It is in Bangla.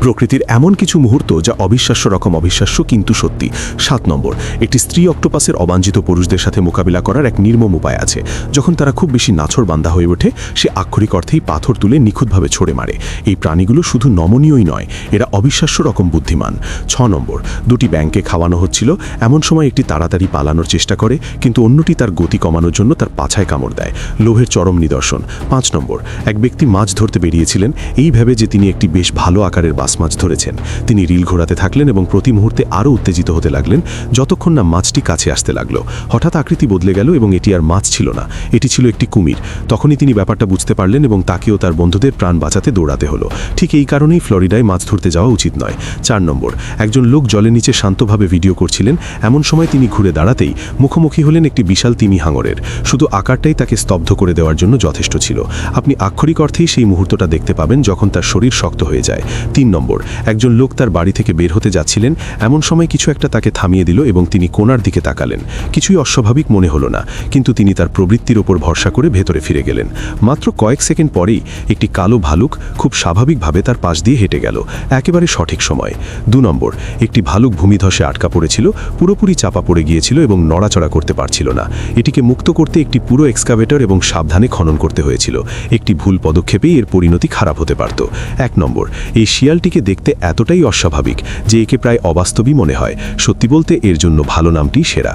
প্রকৃতির এমন কিছু মুহূর্ত যা অবিশ্বাস্য রকম অবিশ্বাস্য কিন্তু সত্যি। 7 নম্বর, একটি স্ত্রী অক্টোপাসের অবাঞ্ছিত পুরুষদের সাথে মোকাবিলা করার এক নির্মম উপায় আছে। যখন তারা খুব বেশি নাছোড়বান্দা হয়ে ওঠে, সে আক্ষরিক অর্থেই পাথর তুলে নিখুঁতভাবে ছড়ে মারে। এই প্রাণীগুলো শুধু নমনীয়ই নয়, এরা অবিশ্বাস্য রকম বুদ্ধিমান। 6 নম্বর, দুটি ব্যাংকে খাওয়ানো হচ্ছিল, এমন সময় একটি তাড়াতাড়ি পালানোর চেষ্টা করে, কিন্তু অন্যটি তার গতি কমানোর জন্য তার পাছায় কামড় দেয়। লোভের চরম নিদর্শন। 5 নম্বর, এক ব্যক্তি মাছ ধরতে বেরিয়েছিলেন এই ভেবে যে তিনি একটি বেশ ভালো আকারের বাস মাছ ধরেছেন। তিনি রিল ঘোরাতে থাকলেন এবং প্রতি মুহূর্তে আরও উত্তেজিত হতে লাগলেন, যতক্ষণ না মাছটি কাছে আসতে লাগলো। হঠাৎ আকৃতি বদলে গেল এবং এটি আর মাছ ছিল না, এটি ছিল একটি কুমির। তখনই তিনি ব্যাপারটা বুঝতে পারলেন এবং তাকেও তার বন্ধুদের প্রাণ বাঁচাতে দৌড়াতে হলো। ঠিক এই কারণেই ফ্লোরিডায় মাছ ধরতে যাওয়া উচিত নয়। 4 নম্বর, একজন লোক জলের নিচে শান্তভাবে ভিডিও করছিলেন, এমন সময় তিনি ঘুরে দাঁড়াতেই মুখোমুখি হলেন একটি বিশাল তিমি হাঙরের। শুধু আকারটাই তাকে স্তব্ধ করে দেওয়ার জন্য যথেষ্ট ছিল। আপনি আক্ষরিক অর্থেই সেই মুহূর্তটা দেখতে পাবেন যখন তার শরীর শক্ত হয়ে যায়। 3 নম্বর, একজন লোক তার বাড়ি থেকে বের হতে যাচ্ছিলেন, এমন সময় কিছু একটা তাকে থামিয়ে দিল এবং তিনি কোণার দিকে তাকালেন। কিছুই অস্বাভাবিক মনে হলো না, কিন্তু তিনি তার প্রবৃত্তির ওপর ভরসা করে ভেতরে ফিরে গেলেন। মাত্র কয়েক সেকেন্ড পরেই একটি কালো ভালুক খুব স্বাভাবিকভাবে তার পাশ দিয়ে হেঁটে গেল, একেবারে সঠিক সময়। 2 নম্বর, একটি ভালুক ভূমিধসে আটকা পড়েছিল, পুরোপুরি চাপা পড়ে গিয়েছিল এবং নড়াচড়া করতে পারছিল না। এটিকে মুক্ত করতে একটি পুরো এক্সকাভেটর এবং সাবধানে খনন করতে হয়েছিল। একটি ভুল পদক্ষেপেই এর পরিণতি খারাপ হতে পারত। 1 নম্বর, এই শিয়ালটিকে দেখতে এতটাই অস্বাভাবিক যে একে প্রায় অবাস্তবই মনে হয়। সত্যি বলতে এর জন্য ভালো নামটি সেরা।